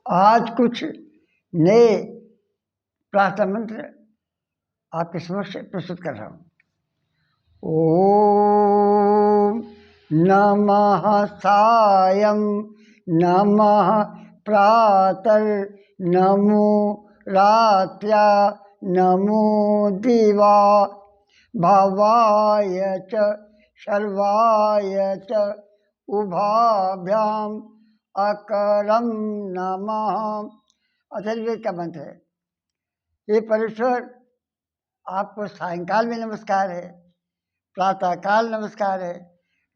आज कुछ नए प्रार्थना मंत्र आपके समक्ष प्रस्तुत कर रहा हूँ। ओम नमः सायं नमः प्रातर् नमो रात्र्या नमो दिवा भवाय च सर्वाय च उभाभ्याम अकरम नमः। अथर्ववेद का मंत्र है। ये परमेश्वर आपको सायंकाल में नमस्कार है, प्रातःकाल नमस्कार है,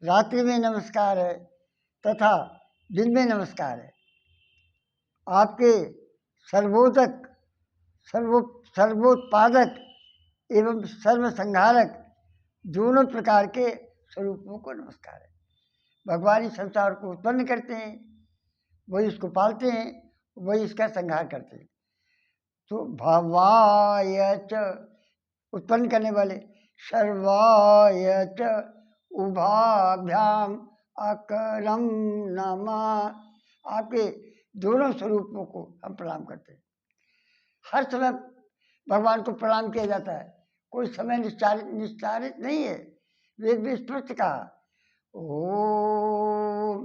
रात्रि में नमस्कार है तथा दिन में नमस्कार है। आपके सर्वोदक सर्वोत्पादक एवं सर्वसंहारक दोनों प्रकार के स्वरूपों को नमस्कार है। भगवान इस संसार को उत्पन्न करते हैं, वही इसको पालते हैं, वही इसका संहार करते हैं। तो भवाय च उत्पन्न करने वाले, सर्वाय च उभाभ्याम अकरम नमः। आपके दोनों स्वरूपों को हम प्रणाम करते हैं। हर समय भगवान को प्रणाम किया जाता है, कोई समय निश्चारित नहीं है। वेद में स्पष्ट कहा ओम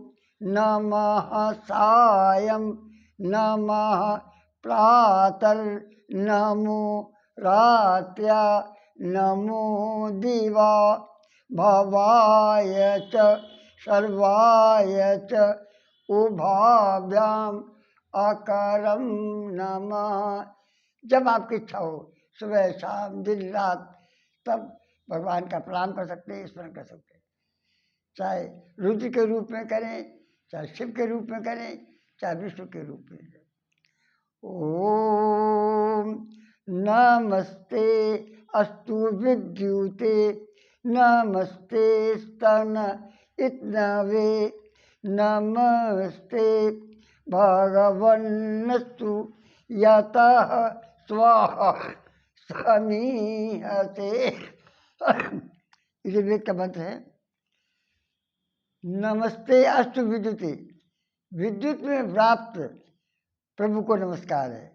नमः सायं नमः प्रातर् नमो रात्र्या नमो दिवा भवाय च सर्वाय च उभाभ्याम अकरम नमः। जब आपकी इच्छा हो, सुबह शाम दिन रात, तब भगवान का प्रणाम कर सकते हैं, स्मरण कर सकते हैं। चाहे रुद्र के रूप में करें, चाहे शिव के रूप में करें, चाहे विष्णु के रूप में करें। ओम नमस्ते अस्तु विद्युते नमस्ते स्तन इत्नवे नमस्ते भगवन्नस्तु यतः स्वाहा समीहते। इसे वेद का मंत्र है। नमस्ते अस्तु विद्युते, विद्युत में प्राप्त प्रभु को नमस्कार है।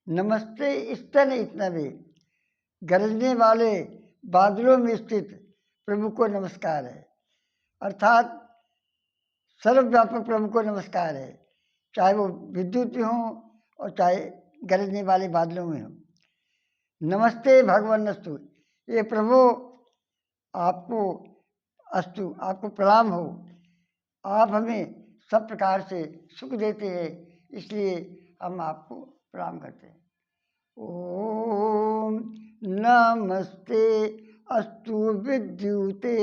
नमस्ते स्तन इत्नवे, गरजने वाले बादलों में स्थित प्रभु को नमस्कार है। अर्थात सर्वव्यापक प्रभु को नमस्कार है, चाहे वो विद्युत में हो और चाहे गरजने वाले बादलों में हो। नमस्ते भगवान अस्तु, ये प्रभु आपको अस्तु, आपको प्रणाम हो। आप हमें सब प्रकार से सुख देते हैं, इसलिए हम आपको प्रणाम करते हैं। ओम नमस्ते अस्तु विद्युते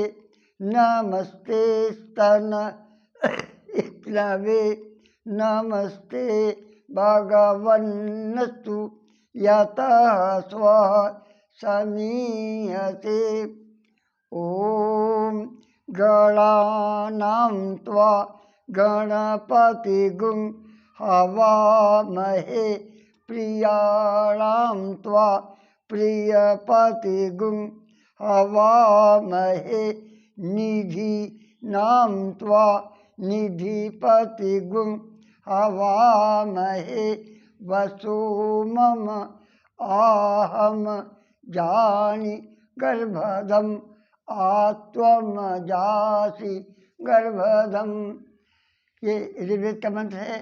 नमस्ते स्तन इत्नवे नमस्ते भगवन्नस्तु यतः स्वः समीहते। ओम गणानां त्वा गणपतिगुं हवामहे प्रियाणां त्वा प्रियपतिगुं हवामहे निधीनां त्वा निधिपतिगुं हवामहे वसुमम आहम जानि गर्भधम आत्वम जासि गर्भधम। ये ऋग्वेद का मंत्र है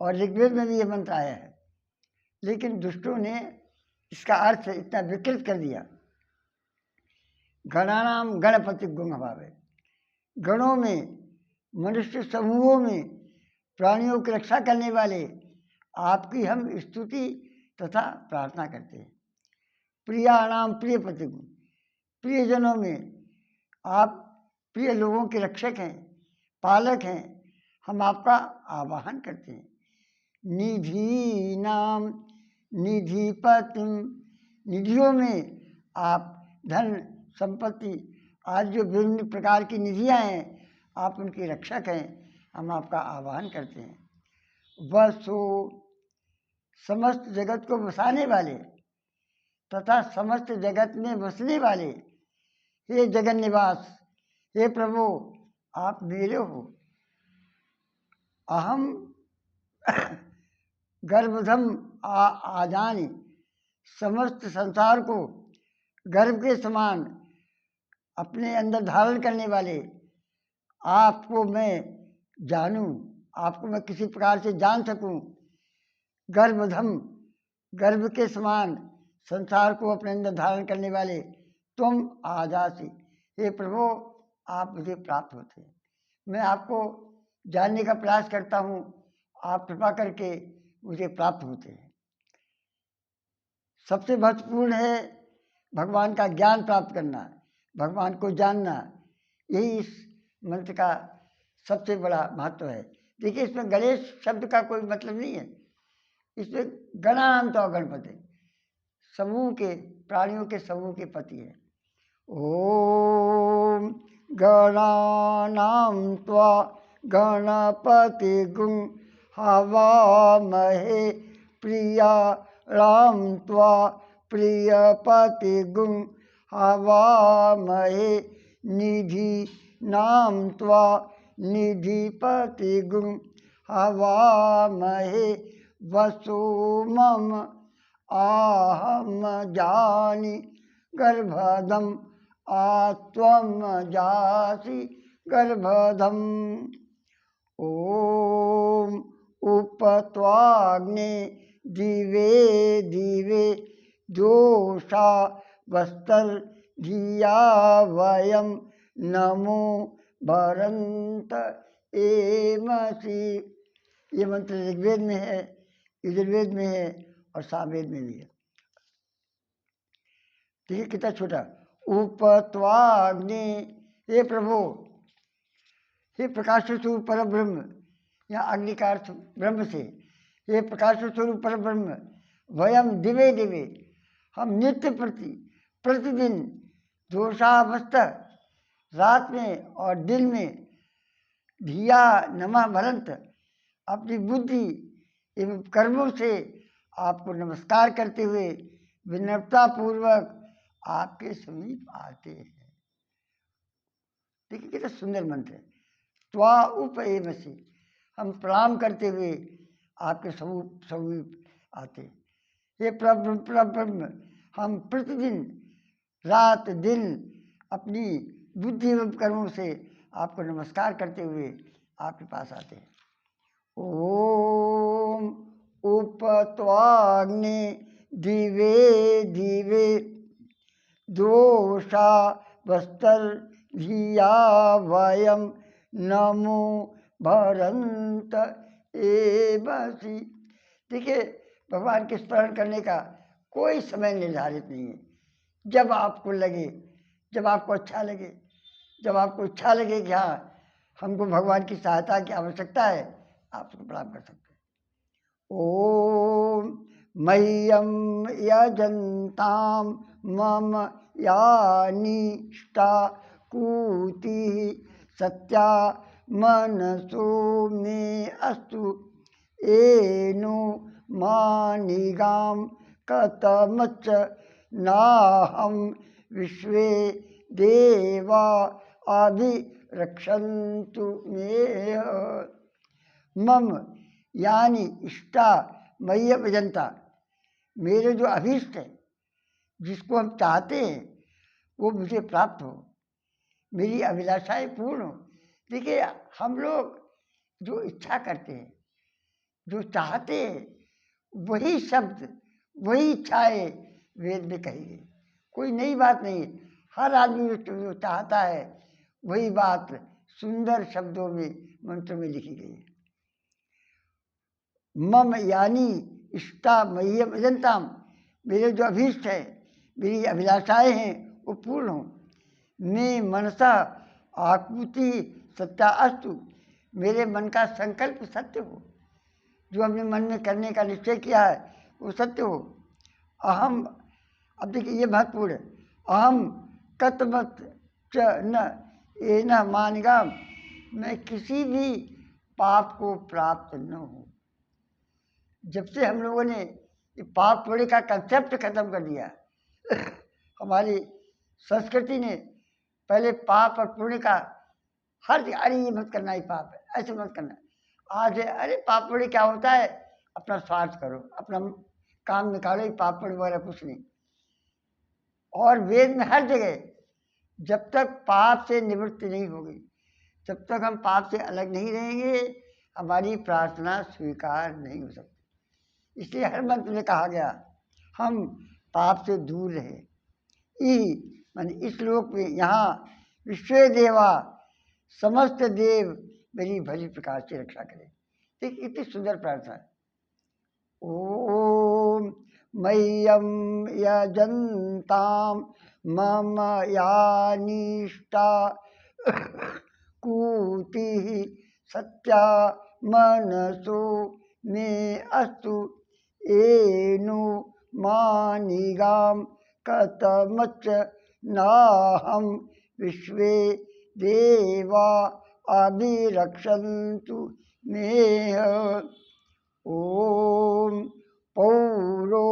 और ऋग्वेद में भी ये मंत्र आया है, लेकिन दुष्टों ने इसका अर्थ इतना विकृत कर दिया। गणानाम गणपति गुण हवावे, गणों में, मनुष्य समूहों में प्राणियों की रक्षा करने वाले आपकी हम स्तुति तथा प्रार्थना करते हैं। प्रियाणाम प्रिय प्रतिगुण, प्रियजनों में आप प्रिय लोगों के रक्षक हैं, पालक हैं, हम आपका आवाहन करते हैं। निधि नाम निधिपतिम, निधियों में आप धन संपत्ति आज जो विभिन्न प्रकार की निधियाँ हैं, आप उनके रक्षक हैं, हम आपका आवाहन करते हैं। वसु, समस्त जगत को बसाने वाले तथा समस्त जगत में बसने वाले, हे जगन निवास, हे प्रभु आप मेरे हो। अहम गर्भधम आजानी, समस्त संसार को गर्भ के समान अपने अंदर धारण करने वाले आपको मैं जानूं, आपको मैं किसी प्रकार से जान सकूं। गर्भधम, गर्भ के समान संसार को अपने अंदर धारण करने वाले तुम आजासी, हे प्रभु आप मुझे प्राप्त होते हैं। मैं आपको जानने का प्रयास करता हूँ, आप कृपा करके मुझे प्राप्त होते हैं। सबसे महत्वपूर्ण है भगवान का ज्ञान प्राप्त करना, भगवान को जानना। यही इस मंत्र का सबसे बड़ा महत्व है। देखिए, इसमें गणेश शब्द का कोई मतलब नहीं है, इसमें गणांत और गणपति समूह के, प्राणियों के समूह के पति है। ओम गणानां त्वा गणपतिगुं हवामहे प्रियाणां त्वा प्रियपतिगुं हवामहे निधीनां त्वा निधिपतिगुं हवामहे वसुमम आहम जानि गर्भधम आत्वम जासि गर्भधम। ओम उपत्वाग्ने दिवे दिवे जोषा वस्तर धिया वयम नमो भरंत एमसि। ये मंत्र ऋग्वेद में है, यजुर्वेद में है और सामवेद में भी है। देखिए कितना छोटा। उपत्वाग्नि, हे प्रभु, हे प्रकाश स्वरूप पर ब्रह्म, यहाँ अग्नि का अर्थ ब्रह्म से, हे प्रकाश स्वरूप पर ब्रह्म, वयम दिवे दिवे, हम नित्य प्रति प्रतिदिन दोषावस्थ, रात में और दिन में, धिया नमः भरंत, अपनी बुद्धि एवं कर्मों से आपको नमस्कार करते हुए विनम्रता पूर्वक आपके समीप आते हैं। देखिए कितना सुंदर मंत्र है। त्वा उपएमसि, हम प्रणाम करते हुए आपके समीप आते हैं। हे ब्रह्म, हम प्रतिदिन रात दिन अपनी बुद्धि एवं कर्मों से आपको नमस्कार करते हुए आपके पास आते हैं। ओम उपत्वाग्नि दिवे दिवे दोषा वस्तर धिया वयम नमो भरंत एवसि। देखिए, भगवान के स्मरण करने का कोई समय निर्धारित नहीं है। जब आपको लगे, जब आपको अच्छा लगे, जब आपको इच्छा लगे कि हाँ हमको भगवान की सहायता की आवश्यकता है, आप उसको प्रणाम कर सकते हैं। ओम मह्यम यजन्ताम मम यानिष्टा कूति सत्या मनसो मे अस्तु एनो मानिगाम कतमच्च नाहम विश्वे देवा अभिरक्षन्तु मे। मम यानी इष्टा मह्यम यजन्ता, मेरे जो अभीष्ट है, जिसको हम चाहते हैं वो मुझे प्राप्त हो, मेरी अभिलाषाएं पूर्ण हो। देखिए, हम लोग जो इच्छा करते हैं, जो चाहते हैं, वही शब्द, वही इच्छाएं वेद में कही गई। कोई नई बात नहीं है। हर आदमी जो चाहता है वही बात सुंदर शब्दों में, मंत्र में लिखी गई है। मम यानी इष्टा मह्यम यजन्ताम, मेरे जो अभीष्ट है, मेरी अभिलाषाएं हैं वो पूर्ण हो। मैं मनसा आकृति सत्या अस्तु, मेरे मन का संकल्प सत्य हो, जो हमने मन में करने का निश्चय किया है वो सत्य हो। अहम, अब देखिए ये महत्वपूर्ण है, अहम कतमत च न एन मानिगाम, मैं किसी भी पाप को प्राप्त न हो। जब से हम लोगों ने ये पाप पुण्य का कंसेप्ट खत्म कर दिया, हमारी संस्कृति ने पहले पाप और पुण्य का हर, अरे ये मत करना, ये पाप है, ऐसे मत करना। आज है अरे पाप पुण्य क्या होता है, अपना स्वार्थ करो, अपना काम निकालो, ही पाप पुण्य वगैरह कुछ नहीं। और वेद में हर जगह जब तक पाप से निवृत्ति नहीं होगी, जब तक हम पाप से अलग नहीं रहेंगे, हमारी प्रार्थना स्वीकार नहीं हो सकती। इसलिए हर मंत्र में कहा गया हम पाप से दूर रहे। माने इस श्लोक में यहाँ विश्व देवा समस्त देव मेरी भली प्रकार से रक्षा करें। ठीक, इतनी सुंदर प्रार्थना है। ओम मह्यम यजन्ताम मम यानिष्टा कूति सत्या मनसो मे अस्तु एनु मानिगाम कतमच नाहम विश्वे देवा अभिरक्षन्तु मेह। ओम पौरो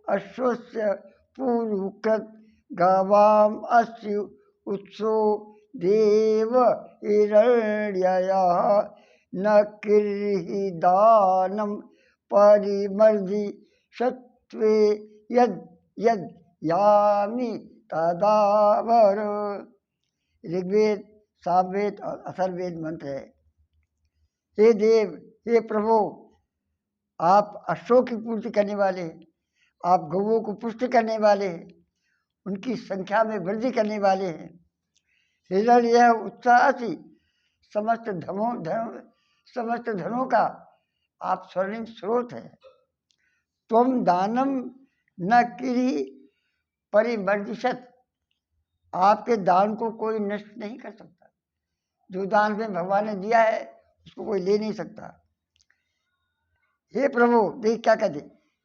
अश्वस्य पुरुकृत गवाम अस्यु उत्सो देव हिरण्ययः न किर्हि दानं परिमर्दि सत्वे यद यद यामि तदावर। ऋग्वेद, सामवेद और अथर्ववेद मंत्र है। हे देव, हे प्रभु, आप अश्वों की पूर्ति करने वाले हैं, आप गौओं को पुष्ट करने वाले हैं, उनकी संख्या में वृद्धि करने वाले हैं। हिरण्य उत्साह से समस्त धनों का आप स्वर्णिम स्रोत है। त्वम दानम न किरी परिमर्दिशत, आपके दान को कोई नष्ट नहीं कर सकता। जो दान में भगवान ने दिया है उसको कोई ले नहीं सकता। हे प्रभु, देख क्या कहते,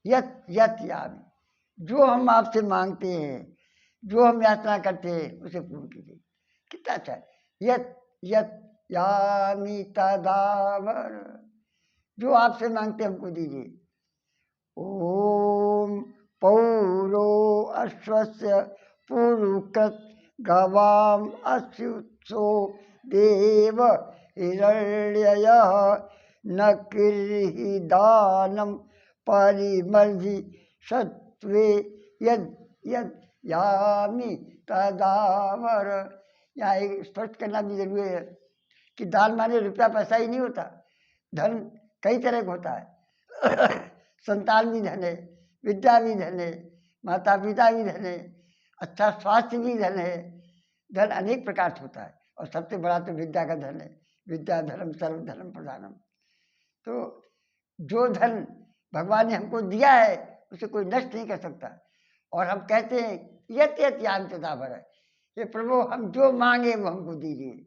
यत यत यामि, जो हम आपसे मांगते हैं, जो हम याचना करते हैं उसे पूर्ण कीजिए। कितना अच्छा है, यत यत यामि तदावर, जो आपसे मांगते हमको दीजिए। ओम पौरो अश्वस्य पुरुकृत गवाम अस्युत्सो देव हिरण्ययः न किर्हि दानं परिमर्दि सत्वे यद यद यामि तदावर। यहाँ एक स्पष्ट करना भी जरूरी है कि दान माने रुपया पैसा ही नहीं होता। धन कई तरह का होता है। संतान भी धन है, विद्या भी धन है, माता पिता भी धन है, अच्छा स्वास्थ्य भी धन है। धन अनेक प्रकार से होता है और सबसे बड़ा तो विद्या का धन है। विद्या धर्म सर्व धर्म प्रधानम। तो जो धन भगवान ने हमको दिया है उसे कोई नष्ट नहीं कर सकता। और हम कहते हैं यत यत यामि तदावर है, ये प्रभु हम जो मांगे वो हमको दीजिए,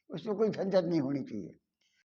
उसमें कोई झंझट नहीं होनी चाहिए।